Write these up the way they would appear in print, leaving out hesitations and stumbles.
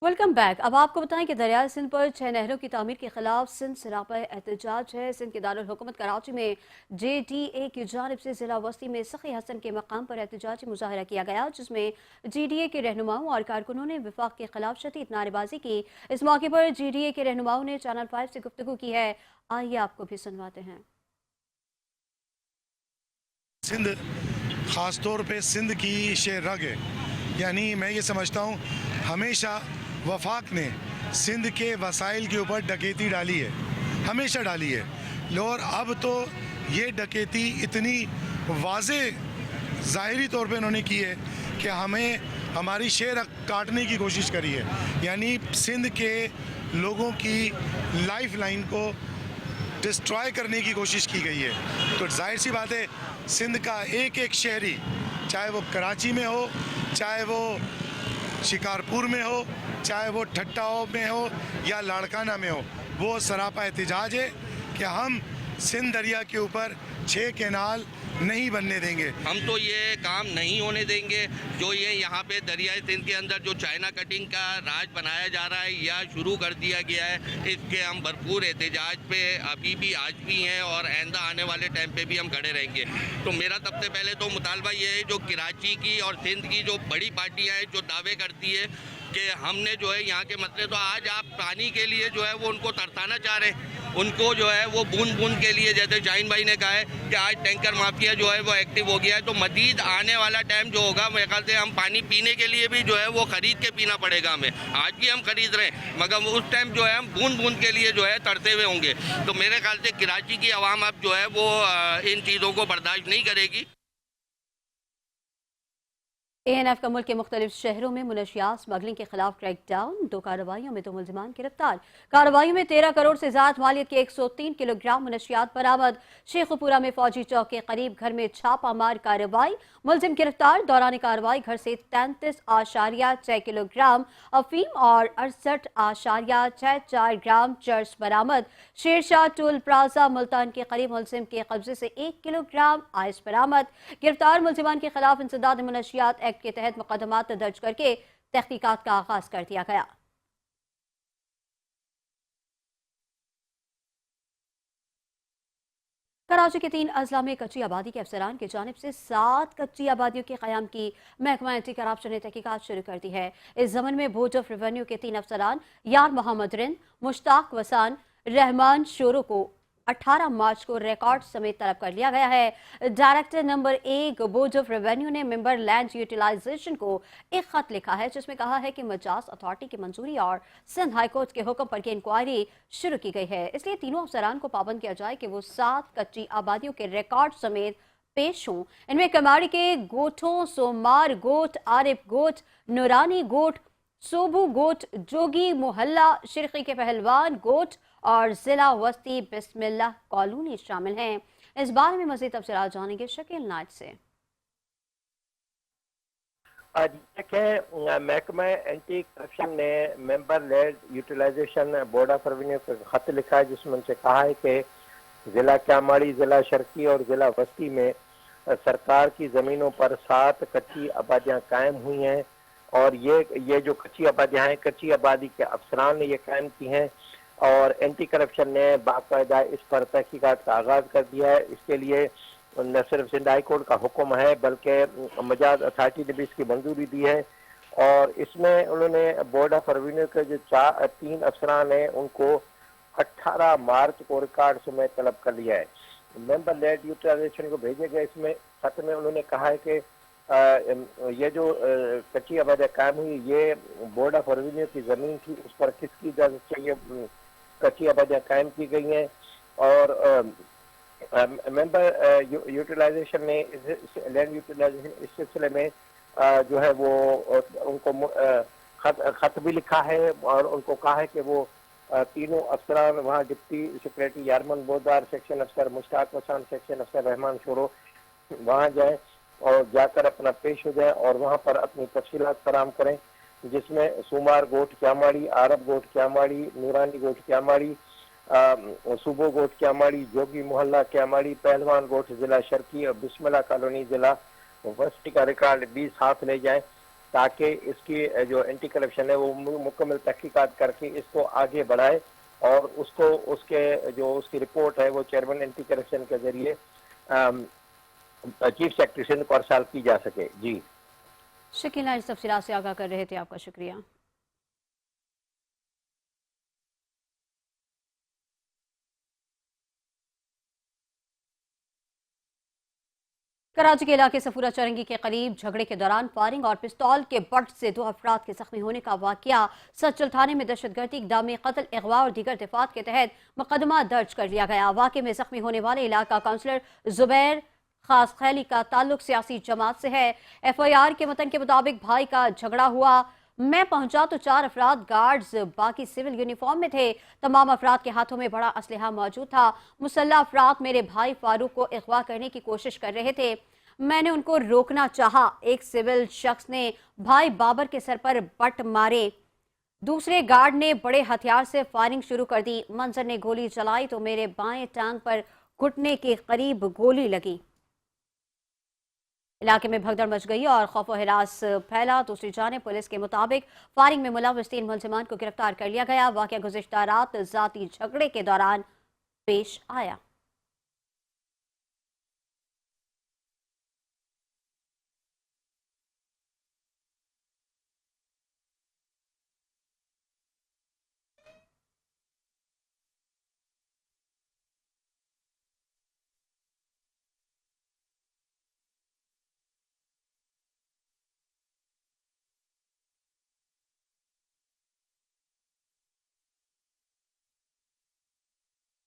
Welcome back. अब आपको बताएं कि दरियाई सिंध पर 6 नहरों की तामीर के खिलाफ सिंध सरापा एहतजाज है। सिंध के दारुल हुकूमत कराची में JDA की जानिब से जिला वस्ती में सखी हसन के मकाम पर एहतजाजी मुजाहरा किया गया, जिसमें GDA के रहनुमाओं और कारकुनों ने विफाक के खिलाफ शदीद नारेबाजी की। इस मौके पर GDA के रहनुमाओं ने चैनल 5 से गुफ्तगू की है। आइए आपको भी सुनवाते हैं। सिंध ख़ास तौर पे सिंध की शेर रग है, यानी मैं ये समझता हूँ हमेशा वफाक ने सिंध के वसाइल के ऊपर डकैती डाली है, हमेशा डाली है। और अब तो ये डकैती इतनी वाज़े ज़ाहिरी तौर पे उन्होंने की है कि हमें हमारी शेर काटने की कोशिश करी है, यानी सिंध के लोगों की लाइफ लाइन को डिस्ट्रॉय करने की कोशिश की गई है। तो जाहिर सी बात है सिंध का एक एक शहरी, चाहे वो कराची में हो, चाहे वो शिकारपुर में हो, चाहे वो ठट्टाओ में हो या लाड़काना में हो, वो सरापा एहतजाज है कि हम सिंध दरिया के ऊपर 6 कैनाल नहीं बनने देंगे। हम तो ये काम नहीं होने देंगे जो ये यहाँ पे दरियाई सिंध के अंदर जो चाइना कटिंग का राज बनाया जा रहा है या शुरू कर दिया गया है, इसके हम भरपूर एहतजाज पे अभी भी आज भी हैं और आइंदा आने वाले टाइम पे भी हम खड़े रहेंगे। तो मेरा सबसे पहले तो मुतालबा ये है, जो कराची की और सिंध की जो बड़ी पार्टियाँ हैं जो दावे करती है कि हमने जो है यहाँ के मसले, तो आज आप पानी के लिए जो है वो उनको तरसाना चाह रहे हैं, उनको जो है वो बूंद बूंद के लिए, जैसे शाहीन भाई ने कहा है कि आज टैंकर माफिया जो है वो एक्टिव हो गया है, तो मजीद आने वाला टाइम जो होगा मेरे ख्याल से हम पानी पीने के लिए भी जो है वो खरीद के पीना पड़ेगा हमें। आज भी हम खरीद रहे हैं मगर उस टाइम जो है हम बूंद बूंद के लिए जो है तरसे हुए होंगे। तो मेरे ख्याल से कराची की आवाम अब जो है वो इन चीज़ों को बर्दाश्त नहीं करेगी। ANF का मुल्क के मुख्तलिफ शहरों में मुनशियात स्मगलिंग के खिलाफ क्रैकडाउन। 2 कार्रवाइयों में 2 मुलजिमान गिरफ्तार। कार्रवाई में 13 करोड़ से ज्यादा मालियत के 103 किलोग्राम मुनशियात बरामद। शेखुपुरा में फौजी चौक के करीब घर में छापा मार कार्रवाई, मुलजिम गिरफ्तार। दौरान कार्रवाई घर से 33.6 किलोग्राम अफीम और 68.64 ग्राम चर्स बरामद। शेरशाह टोल प्लाजा मुल्तान के करीब मुलजिम के कब्जे से 1 किलोग्राम आइस बरामद। गिरफ्तार मुलजिमान के खिलाफ इंसदाद मुनशियात एक्ट के तहत मुकदमात दर्ज करके तहकीकात का आगाज कर दिया गया। कराची के 3 अजला में कच्ची आबादी के अफसरान की जानिब से 7 कच्ची आबादियों के क़याम की महकमा एंटी करप्शन ने तहकीकात शुरू कर दी है। इस जमन में बोर्ड ऑफ रेवेन्यू के 3 अफसरान यार मोहम्मद रिन, मुश्ताक वसान, रहमान शोरो को 18 मार्च को रिकॉर्ड समेत तलब कर लिया गया है। Director number 1 board of revenue ने मेंबर लैंड यूटिलाइजेशन को एक खत लिखा है, जिसमें कहा है कि मजाज अथॉरिटी की मंजूरी और सिंध हाईकोर्ट के हुक्म पर इंक्वायरी शुरू की गई है। इसलिए तीनों अफसरान को पाबंद किया जाए कि वो 7 कच्ची आबादियों के रिकॉर्ड समेत पेश हों। इनमें कमाड़ी के गोठों, सोमार गोट, आरिफ गोट, नूरानी गोट, सोबू गोट, जोगी मोहल्ला, शिरकी के पहलवान गोट और जिला वस्ती बिस्मिल्लाह कॉलोनी शामिल हैं। इस बारे में मजीद तफसीलात जानेंगे शकील नाइट से। आज महकमा एंटी करप्शन ने member land utilization board of revenue को खत लिखा है, जिसमें उनसे कहा है कि जिला क्यामाड़ी, जिला शर्की और जिला वस्ती में सरकार की ज़मीनों पर 7 कच्ची आबादियाँ कायम हुई हैं और ये जो कच्ची आबादियाँ हैं, कच्ची आबादी के अफसरान ने ये कायम की हैं और एंटी करप्शन ने बाकायदा इस पर तहकीकात का आगाज़ कर दिया है। इसके लिए न सिर्फ सिंध हाई कोर्ट का हुक्म है बल्कि मजाज अथॉरिटी ने भी इसकी मंजूरी दी है और इसमें उन्होंने बोर्ड ऑफ रेवेन्यू के जो 3 अफसरान हैं उनको 18 मार्च को रिकॉर्ड समेत तलब कर लिया है। मेंबर लेड यूटिलाइजेशन को भेजे गए इसमें खत में उन्होंने कहा है कि ये जो कच्ची आबादियाँ कायम हुई, ये बोर्ड ऑफ रेवेन्यू की ज़मीन थी, उस पर किसकी इजाज़त से ये कच्ची आबादियाँ कायम की गई हैं और मेंबर यूटिलाइजेशन ने लैंड यूटिलाइजेशन इस सिलसिले में जो है वो उनको खत भी लिखा है और उनको कहा है कि वो तीनों अफसरान वहाँ डिप्टी सेक्रेटरी यारमन बोदार, सेक्शन अफसर मुश्ताक वसान, सेक्शन अफसर रहमान शोरो वहाँ जाएं और जाकर अपना पेश हो जाए और वहाँ पर अपनी तफसीलात फराम करें, जिसमें सुमार गोट क्यामाड़ी, आरब गोट क्यामाड़ी, नूरानी गोट क्यामाड़ी, सुबो गोट क्यामाड़ी, जोगी मोहल्ला क्यामाड़ी, पहलवान गोट जिला शर्की और बिस्मिल्लाह कॉलोनी जिला वस्ती का रिकॉर्ड 20 हाथ ले जाएं ताकि इसकी जो एंटी करप्शन है वो मुकम्मल तहकीकात करके इसको आगे बढ़ाए और उसको उसके जो उसकी रिपोर्ट है वो चेयरमैन एंटी करप्शन के जरिए चीफ सेक्रेटरी सिंध को अरसाल की जा सके। जी शकील नाइट तफसीलात से आगाह कर रहे थे, आपका शुक्रिया। कराची के इलाके सफूरा चरंगी के करीब झगड़े के दौरान फायरिंग और पिस्तौल के बट से 2 अफराद के जख्मी होने का वाकया सचल थाने में दहशतगर्दी, इक़दाम कत्ल, अगवा और दीगर दफात के तहत मुकदमा दर्ज कर लिया गया। वाकये में जख्मी होने वाले इलाका काउंसलर जुबैर खास खैली का ताल्लुक सियासी जमात से है। FIR के मतन के मुताबिक भाई का झगड़ा हुआ, मैं पहुंचा तो 4 अफराद गार्ड्स बाकी सिविल यूनिफॉर्म में थे। तमाम अफराद के हाथों में बड़ा असलहा मौजूद था। मुसल्ला अफराद मेरे भाई फारूक को अगवा करने की कोशिश कर रहे थे। मैंने उनको रोकना चाहा। एक सिविल शख्स ने भाई बाबर के सर पर बट मारे। दूसरे गार्ड ने बड़े हथियार से फायरिंग शुरू कर दी। मंजर ने गोली चलाई तो मेरे बाएं टांग पर घुटने के करीब गोली लगी। इलाके में भगदड़ मच गई और खौफ व हिरास फैला। दूसरी जानिब पुलिस के मुताबिक फायरिंग में मुलव्वस 3 मुलजिमान को गिरफ्तार कर लिया गया। वाकया गुज़िश्ता रात जाती झगड़े के दौरान पेश आया।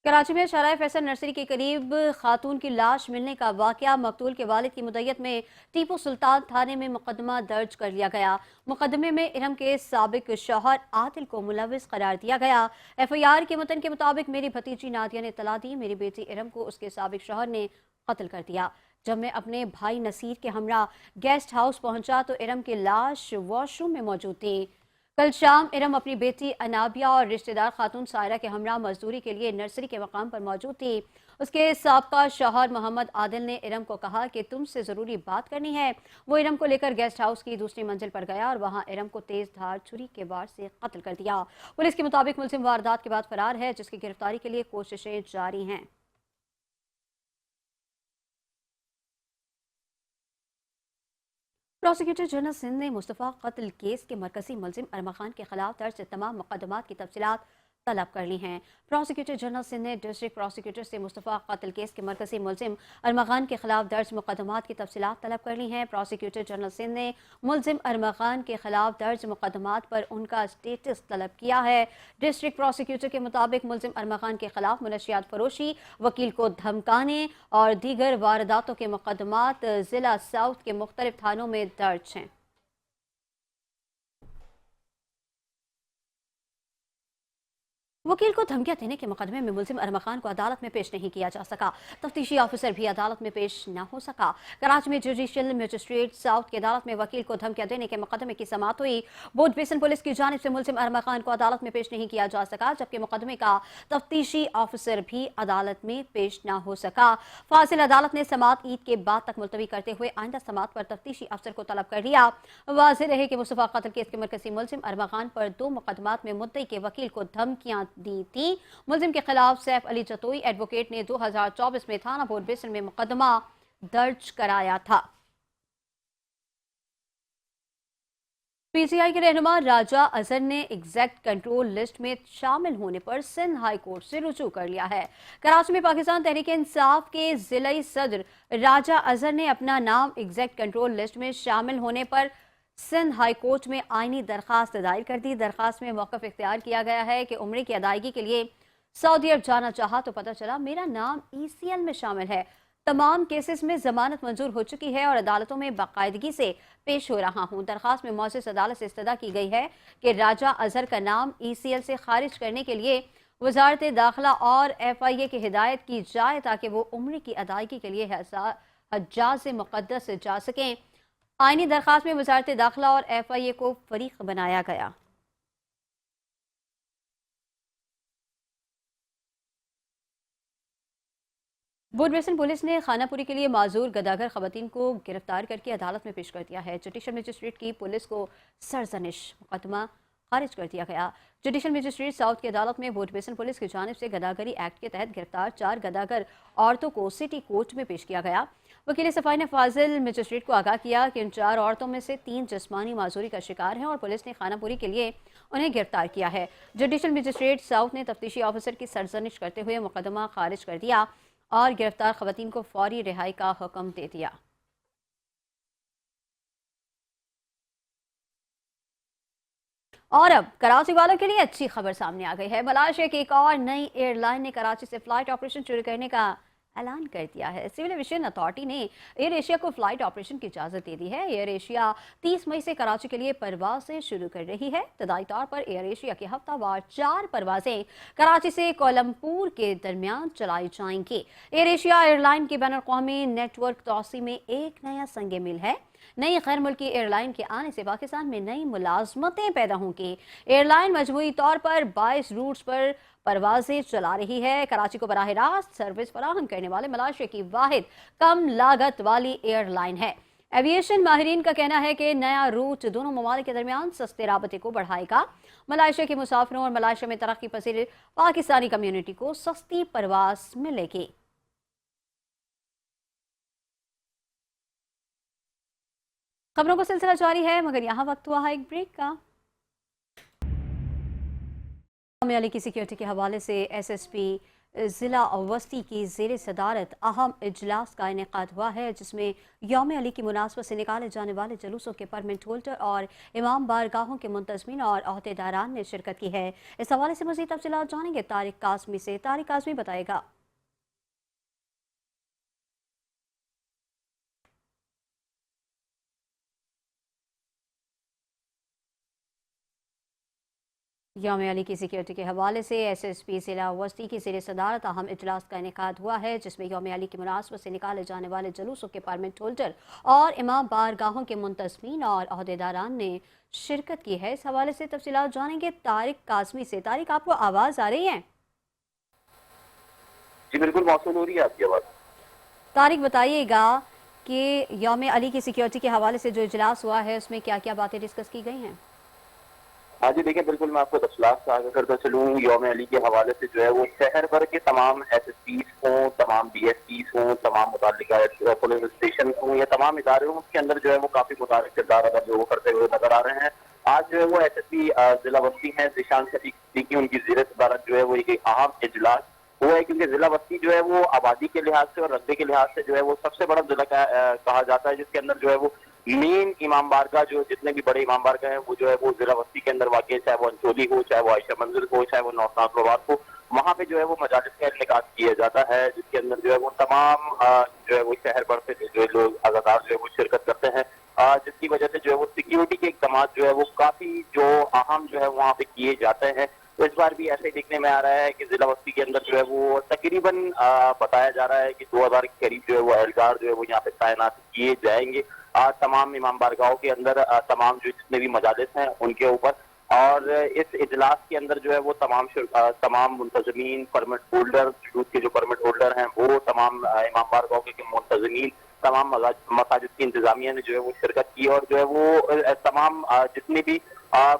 कराची में शराय फैसल नर्सरी के करीब खातून की लाश मिलने का वाकया, मकतूल के वालिद की मुद्दत में टीपू सुल्तान थाने में मुकदमा दर्ज कर लिया गया। मुकदमे में इरम के साबिक शौहर आदिल को मुलविस करार दिया गया। FIR के मतन के मुताबिक मेरी भतीजी नादिया ने तला दी। मेरी बेटी इरम को उसके साबिक शौहर ने कत्ल कर दिया। जब मैं अपने भाई नसीर के हमरा गेस्ट हाउस पहुंचा तो इरम की लाश वॉशरूम में मौजूद थी। कल शाम इरम अपनी बेटी अनाबिया और रिश्तेदार खातून सायरा के हमरा मजदूरी के लिए नर्सरी के मकाम पर मौजूद थी। उसके साबका शौहर मोहम्मद आदिल ने इरम को कहा कि तुमसे ज़रूरी बात करनी है। वो इरम को लेकर गेस्ट हाउस की दूसरी मंजिल पर गया और वहां इरम को तेज धार छुरी के वार से कत्ल कर दिया। पुलिस के मुताबिक मुलजिम वारदात के बाद फरार है, जिसकी गिरफ्तारी के लिए कोशिशें जारी हैं। प्रोसिक्यूटर जनरल सिंध ने मुस्तफ़ा कत्ल केस के मरकजी मुलजिम अरमा खान के खिलाफ दर्ज तमाम मुकदमात की तफसीलात तलब कर ली हैं। प्रोसिक्यूटर जनरल सिंध ने डिस्ट्रिक्ट प्रोसिक्यूटर से मुस्तफ़ा कत्ल केस के मरकजी मुलजिम अरमा खान के खिलाफ दर्ज मुकदमात की तफसीलात तलब कर ली हैं। प्रोसिक्यूटर जनरल सिंध ने मुलजिम अरमा खान के खिलाफ दर्ज मुकदमात पर उनका स्टेटस तलब किया है। डिस्ट्रिक्ट प्रोसिक्यूटर के मुताबिक मुलजिम अरमा खान के खिलाफ मनशियात फरोशी, वकील को धमकाने और दीगर वारदातों के मुकदमात जिला साउथ के मुख्तलिफ थानों में दर्ज हैं। वकील को धमकियां देने के मुकदमे में मुलजिम अरमा खान को अदालत में पेश नहीं किया जा सका। तफ्तीशी ऑफिसर भी अदालत में पेश न हो सका। कराची में जुडिशियल मजिस्ट्रेट साउथ की अदालत में वकील को धमकियां देने के मुकदमे की समाअत हुई। बोर्ड बेसन पुलिस की जानिब से मुलजिम अरमा खान को अदालत में पेश नहीं किया जा सका, जबकि मुकदमे का तफ्तीशी ऑफिसर भी अदालत में पेश न हो सका। फासिल अदालत ने समाअत ईद के बाद तक मुलतवी करते हुए आइंदा समाअत पर तफ्तीशी अफसर को तलब कर लिया। वाज़ेह रहे कि मुस्तफ़ा कत्ल केस के मरकजी मुलजिम अरमा खान पर 2 मुकदमात में मुद्दई के वकील को धमकियां दी थी। मुलजिम के खिलाफ सैफ अली जतोई एडवोकेट ने 2024 में थाना बोर्ड बेसन में मुकदमा दर्ज कराया था। PTI के रहनुमा राजा अजहर ने एग्जैक्ट कंट्रोल लिस्ट में शामिल होने पर सिंध हाई कोर्ट से रुजू कर लिया है। कराची में पाकिस्तान तहरीक इंसाफ के जिलाई सदर राजा अजहर ने अपना नाम एग्जैक्ट कंट्रोल लिस्ट में शामिल होने पर सिंध हाई कोर्ट में आईनी दरखास्त दायर कर दी। दरखास्त में मौक़िफ़ इख्तियार किया गया है कि उम्रे की अदायगी के लिए सऊदी अरब जाना चाहा तो पता चला मेरा नाम ECL में शामिल है। तमाम केसेस में जमानत मंजूर हो चुकी है और अदालतों में बाकायदगी से पेश हो रहा हूँ। दरखास्त में मौजूद अदालत से इस्तदा की गई है कि राजा अजहर का नाम ECL से खारिज करने के लिए वजारत दाखिला और FIA की हिदायत की जाए ताकि वो उम्रे की अदायगी के लिए हज्जाज मुक़द्दस जा सकें। आईनी दरखास्त में वजारत दाखिला और FIA को फरीक बनाया गया। बुडमेसन पुलिस ने खानापुरी के लिए माजूर गदागर खवातीन को गिरफ्तार करके अदालत में पेश कर दिया है। जुडिशल मजिस्ट्रेट की पुलिस को सरजनिश मुकदमा खारिज कर दिया गया। जुडिशल मजिस्ट्रेट साउथ की अदालत में बुडमेसन पुलिस की जानिब से गदागरी एक्ट के तहत गिरफ्तार 4 गदागर औरतों को सिटी कोर्ट में पेश किया गया। वकील सफाई ने फाजिल मजिस्ट्रेट को आगाह किया कि इन 4 औरतों में से 3 जिस्मानी माजूरी का शिकार हैं और पुलिस ने खानापुरी के लिए उन्हें गिरफ्तार किया है। जुडिशल मजिस्ट्रेट साउथ ने तफ्तीशी ऑफिसर की सरजनिश करते हुए मुकदमा खारिज कर दिया और गिरफ्तार खवातीन को फौरी रिहाई का हुक्म दे दिया। और अब कराची वालों के लिए अच्छी खबर सामने आ गई है। मलेशिया की एक और नई एयरलाइन ने कराची से फ्लाइट ऑपरेशन शुरू करने का ऐलान कर दिया है। सिविल एविएशन अथॉरिटी ने एयर एशिया को फ्लाइट ऑपरेशन की इजाजत दे दी है। एयर एशिया 30 मई से कराची के लिए परवाजें शुरू कर रही है। इब्तदाई तौर पर एयर एशिया की हफ्तावार 4 परवाजें कराची से कोलमपुर के दरमियान चलाई जाएंगी। एयर एशिया एयरलाइन की बैनुल-अक़वामी नेटवर्क तोसी में एक नया संगे मिल है। नई गैर मुल्की एयरलाइन के आने से पाकिस्तान में नई मुलाजमतें पैदा होंगी। एयरलाइन मजमूई तौर पर 22 रूट्स पर परवाजें चला रही है। कराची को बराह रास्त सर्विस फराहम करने वाले मलेशिया की वाहिद कम लागत वाली एयरलाइन है। एविएशन माहिरीन का कहना है कि नया रूट दोनों ममालिक के दरमियान सस्ते राबते को बढ़ाएगा। मलेशिया के मुसाफिरों और मलेशिया में तरक्की पसीर पाकिस्तानी कम्युनिटी को सस्ती परवाज मिलेगी। खबरों का सिलसिला जारी है, मगर यहाँ वक्त हुआ है एक ब्रेक का। यौम अली की सिक्योरिटी के हवाले से एसएसपी ज़िला अवस्ती की ज़ेर सदारत अहम इजलास का इनेकाद हुआ है, जिसमें यौम अली की मुनासबत से निकाले जाने वाले जुलूसों के परमिट होल्डर और इमाम बारगाहों के मुंतज़मीन और अहदेदारान ने शिरकत की है। इस हवाले से मज़ीद तफसीलात जानेंगे तारिक काज़मी से। तारिक काज़मी बताएगा। यौम अली की सिक्योरिटी के हवाले से एसएसपी ज़िला वस्ती की ज़ेर सदारत अहम इजलास का इनेकाद हुआ है, जिसमें यौम अली की मुनासबत से निकाले जाने वाले जुलूसों के परमिट होल्डर और इमाम बारगाहों के मुंतज़मीन और अहदेदारान ने शिरकत की है। इस हवाले से तफसीलात जानेंगे तारिक काज़मी से। तारिक, आपको आवाज़ आ रही है? जी बिल्कुल, मौसूल हो रही है आपकी आवाज़। तारिक, बताइएगा कि यौम अली की सिक्योरिटी के हवाले से जो इजलास हुआ है उसमें क्या क्या बातें डिस्कस की गई हैं? हाँ जी, देखिए बिल्कुल मैं आपको तफसीलात से आगे करता चलूँ। यौम अली के हवाले से जो है वो शहर भर के तमाम एसएसपीज हों, तमाम डीएसपीज हों, तमाम मुताल्लिका पुलिस स्टेशन हों या तमाम इदारे हों, उसके अंदर जो है वो काफी मुताबिक किरदार अदा जो वो करते हुए नजर आ रहे हैं। आज जो है वो एसएसपी जिला बस्ती हैं जिशान सिद्दीकी, उनकी ज़ेर सदारत जो है वो एक अहम इजलास हुआ है, क्योंकि जिला बस्ती जो है वो आबादी के लिहाज से और रकबे के लिहाज से जो है वो सबसे बड़ा जिला कहा जाता है, जिसके अंदर जो है वो मेन इमाम बारगाह जो जितने भी बड़े इमाम बारगाह हैं वो जो है वो जिला बस्ती के अंदर वाक़ई, चाहे वो अंचोली हो, चाहे वो आयशा मंजिल हो, चाहे वो नौसाद हो, वहाँ पे जो है वो मजालिस का इनेकाद किया जाता है, जिसके अंदर जो है वो तमाम जो है वो शहर भर से जो लोग अज़ादार जो है वो शिरकत करते हैं, जिसकी वजह से जो है वो सिक्योरिटी के इक़दाम जो है वो काफी जो अहम जो है वहाँ पे किए जाते हैं। तो इस बार भी ऐसे देखने में आ रहा है कि जिला बस्ती के अंदर जो है वो तकरीबन बताया जा रहा है कि 2000 के करीब जो है वो एहलकार जो है वो यहाँ पे तैनात किए जाएंगे तमाम इमाम बारगाहों के अंदर, तमाम जो जितने भी मजालिस हैं उनके ऊपर। और इस इजलास के अंदर जो है वो तमाम मुंतजमीन, परमिट होल्डर, जुलूस के जो परमिट होल्डर हैं वो तमाम इमाम बारगाहों के मुंतजमीन, तमाम मसाजिद की इंतजामिया ने जो है वो शिरकत की और जो है वो तमाम जितनी भी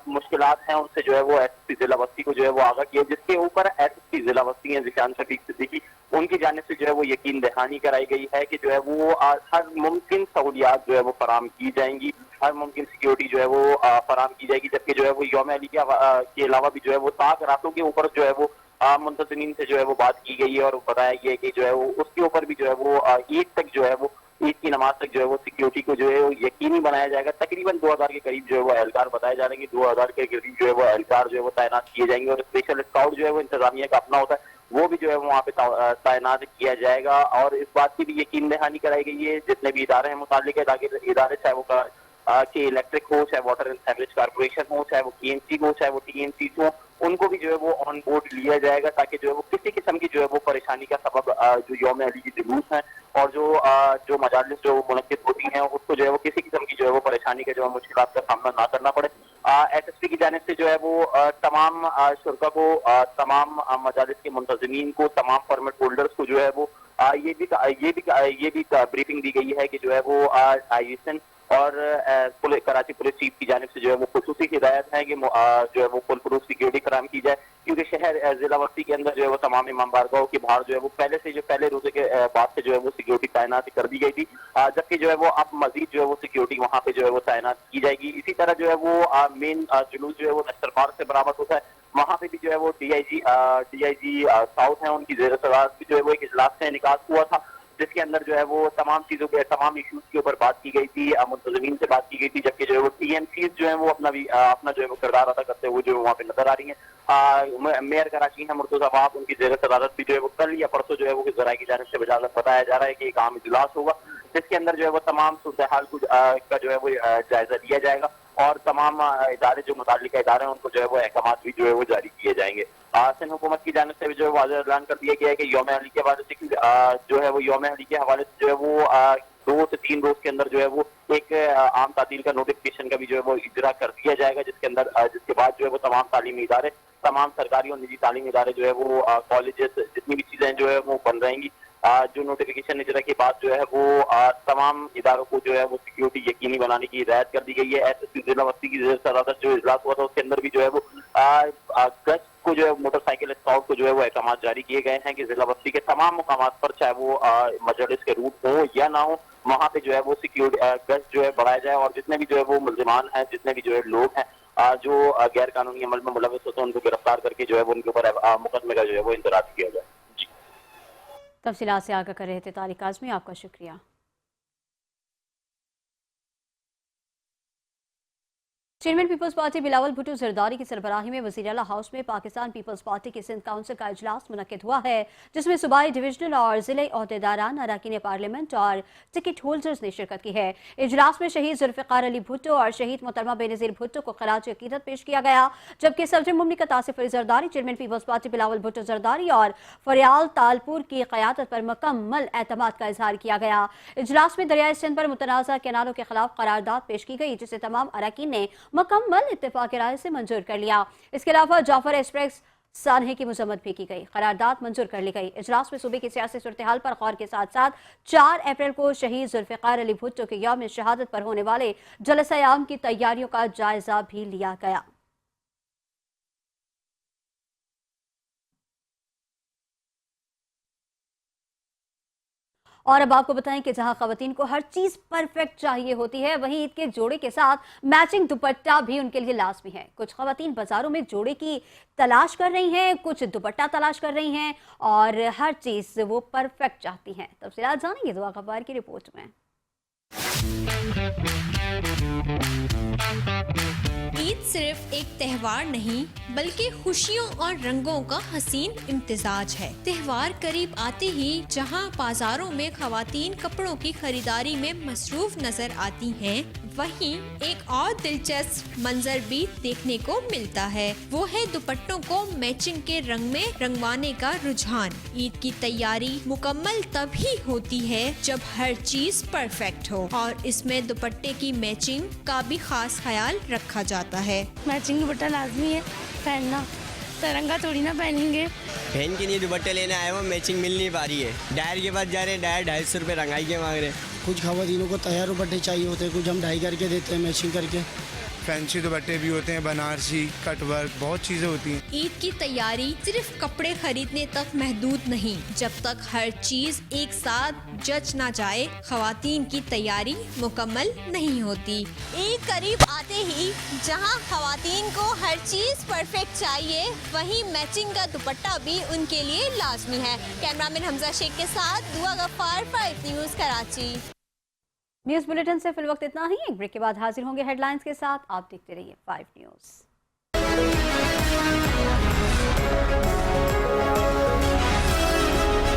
मुश्किलात हैं उनसे जो है वो एसएसपी जिला बस्ती को जो है वो आगाह किया, जिसके ऊपर एसएसपी जिला बस्ती हैं जिशान सिद्दीकी, उनकी जानिब से जो है वो यकीन दहानी कराई गई है कि जो है वो हर मुमकिन सहूलियात जो है वो फराम की जाएंगी, हर मुमकिन सिक्योरिटी जो है वो फराम की जाएगी। जबकि जो है वो यौम अली के अलावा भी जो है वो 7 रातों के ऊपर जो है वो मुंतज़मीन से जो है वो बात की गई है और बताया गया है कि जो है वो उसके ऊपर भी जो है वो ईद तक जो है वो ईद की नमाज तक जो है वो सिक्योरिटी को जो है वो यकीनी बनाया जाएगा। तकरीबन 2000 के करीब जो है वो एहलकार बताए जा रहे हैं कि 2000 के करीब जो है वो एहलकार जो है वो तैनात किए जाएंगे और स्पेशल स्काउट जो है वो इंतजामिया का अपना होता है वो भी जो है वो वहाँ पे तैनात किया जाएगा। और इस बात की भी यकीन दहानी कराई गई है जितने भी इदारे हैं मुताल्लिक इदारे, चाहे वो कि इलेक्ट्रिक हो, चाहे वाटर एंड सीवरेज कारपोरेशन हो, चाहे वो केएमसी हो, चाहे वो टीएमसी हो, उनको भी जो है वो ऑन बोर्ड लिया जाएगा ताकि जो है वो किसी किस्म की जो है वो परेशानी का सबब जो यौम अली की जुलूस है और जो मजालिस जो मुनक्किद होती हैं उसको जो है वो किसी किस्म की जो है वो परेशानी के जो है मुश्किलात का सामना ना करना पड़े। एसएसपी की जानिब से जो है वो तमाम शुरका को, तमाम मजालिस के मुंतज़मीन को, तमाम परमिट होल्डर्स को जो है वो ये भी ब्रीफिंग दी गई है कि जो है वो आईएसएन और कराची पुलिस चीफ की जानिब से जो है वो खुसूसी हिदायत है कि जो है वो फुल प्रूफ सिक्योरिटी फराहम की जाए, क्योंकि शहर जिला बस्ती के अंदर जो है वो तमाम इमाम बारगाहों के बाहर जो है वो पहले रोजे के बाद से जो है वो सिक्योरिटी तैनात कर दी गई थी, जबकि जो है वो अब मजीद जो है वो सिक्योरिटी वहाँ पे जो है वो तैनात की जाएगी। इसी तरह जो है वो मेन जुलूस जो है वो नश्तर पार्क से बरामद होता है, वहाँ पे भी जो है वो डीआईजी साउथ है, उनकी जेर सदारत भी जो है वो एक इजलास का इनेकाद हुआ था, जिसके अंदर जो है वो तमाम चीजों के तमाम इश्यूज के ऊपर बात की गई थी, मुंतजमीन से बात की गई थी, जबकि जो है वो टीएमसी जो है वो अपना जो है वो किरदार अदा करते हुए जो है वहाँ पे नजर आ रही है। मेयर कराची है मुर्तजा बाब, उनकी जेर सदारत भी जो है वो कल या परसों जो है वो जराये की जानिब से बताया जा रहा है कि एक आम इजलास होगा, जिसके अंदर जो है वो तमाम सूरत हाल का जो है वो जायजा लिया जाएगा और तमाम इदारे जो मुताल्लिका इदारे हैं उनको जो है वो अहकाम भी जो है वो जारी किए जाएंगे। सिंध हुकूमत की जानिब से भी जो है वाज़ेह ऐलान कर दिया गया है कि यौम अली के हवाले से जो है वो यौम अली के हवाले से जो है वो 2 से 3 रोज के अंदर जो है वो एक आम तातील का नोटिफिकेशन का भी जो है वो इजरा कर दिया जाएगा, जिसके बाद जो है वो तमाम तालीमी इदारे, तमाम सरकारी और निजी तालीमी इदारे जो है वो कॉलेजेस, जितनी भी चीजें जो है वो बन रहेंगी, जो नोटिफिकेशन इजरा के बाद जो है वो तमाम इदारों को जो है वो सिक्योरिटी यकीनी बनाने की हिदायत कर दी गई है। एसएसपी जिला बस्ती की सदारत जो इजलास हुआ था उसके अंदर भी जो है वो गश्त को जो है मोटरसाइकिल स्काउट को जो है वो अहकाम जारी किए गए हैं कि जिला बस्ती के तमाम मुकाम पर, चाहे वो मजलिस के रूट हो या ना हो, वहाँ पे जो है वो सिक्योरिटी गश्त जो है बढ़ाया जाए और जितने भी जो है वो मुल्जिमान हैं, जितने भी जो है लोग हैं जो गैर कानूनी अमल में मुलव्वस होते हैं, उनको गिरफ्तार करके जो है वो उनके ऊपर मुकदमे का जो है वो इंतराज किया जाए। तफसीलात से आगाह कर रहे थे तारिक आज़मी, आपका शुक्रिया। चेयरमैन पीपल्स पार्टी बिलावल भुट्टो जरदारी की सरबराही में वज़ीर आला हाउस में पाकिस्तान पीपल्स पार्टी के सिंध काउंसिल का इजलास मुनक्किद हुआ है, जिसमें सूबाई डिविजनल और जिले ओहदेदारान, अरकान पार्लियामेंट और टिकट होल्डर्स ने शिरकत की है। इजलास में शहीद जुल्फ़िकार अली भुट्टो और शहीद मोहतरमा बेनज़ीर भुट्टो को खराज अक़ीदत पेश किया गया, जबकि सदर मुमलिकत आसिफ अली जरदारी, चेयरमैन पीपल्स पार्टी बिलावल भुट्टो जरदारी और फरियाल तालपुर की क़यादत पर मुकम्मल एतमाद का इजहार किया गया। इजलास में दरियाए सिंध पर मुतनाज़ा कैनालों के खिलाफ करारदाद पेश की गई, जिसे तमाम अरकान ने मुकम्मल इत्तेफाक राय से मंजूर कर लिया। इसके अलावा जाफर एक्सप्रेस सानहे की मजम्मत भी की गई, करारदाद मंजूर कर ली गई। इजलास में सूबे की सियासी सूरत हाल पर गौर के साथ साथ 4 अप्रैल को शहीद जुल्फ़िकार अली भुट्टो के यौम शहादत पर होने वाले जलसा आम की तैयारियों का जायजा भी लिया गया। और अब आपको बताएं कि जहां खवातीन को हर चीज परफेक्ट चाहिए होती है, वहीं ईद के जोड़े के साथ मैचिंग दुपट्टा भी उनके लिए लाजमी है। कुछ खवातीन बाजारों में जोड़े की तलाश कर रही हैं, कुछ दुपट्टा तलाश कर रही हैं और हर चीज वो परफेक्ट चाहती हैं। तफसीलात जानेंगे दुआ खबर की रिपोर्ट में। ईद सिर्फ एक त्योहार नहीं बल्कि खुशियों और रंगों का हसीन इम्तिजाज है। त्योहार करीब आते ही जहां बाजारों में खवातीन कपड़ों की खरीदारी में मसरूफ नजर आती हैं, वहीं एक और दिलचस्प मंजर भी देखने को मिलता है। वो है दुपट्टों को मैचिंग के रंग में रंगवाने का रुझान। ईद की तैयारी मुकम्मल तभी होती है जब हर चीज परफेक्ट हो और इसमें दुपट्टे की मैचिंग का भी खास ख्याल रखा जाता है। मैचिंग दुपट्टा लाजमी है पहनना, तिरंगा थोड़ी ना पहनेंगे। बहन के लिए दुपट्टे लेने आए वो मैचिंग मिल नहीं पा रही है। डायर के पास जा रहे हैं, डायर 250 रुपये रंगाई के मांग रहे हैं। कुछ खवातीनों को तैयार दुपट्टे चाहिए होते हैं, कुछ हम ढाई करके देते हैं मैचिंग करके। फैंसी दुपट्टे भी होते हैं, बनारसी, कट वर्क, बहुत चीज़ें होती हैं। ईद की तैयारी सिर्फ कपड़े खरीदने तक महदूद नहीं, जब तक हर चीज एक साथ जच ना जाए खवातीन की तैयारी मुकम्मल नहीं होती। ईद करीब आते ही जहां खवातीन को हर चीज परफेक्ट चाहिए, वहीं मैचिंग का दुपट्टा भी उनके लिए लाजमी है। कैमरामैन हमजा शेख के साथ Dua Ghaffar, 5 news Karachi. News bulletin से फिल वक्त इतना ही। एक ब्रेक के बाद हाजिर होंगे हेडलाइंस के साथ। आप देखते रहिए 5 न्यूज़।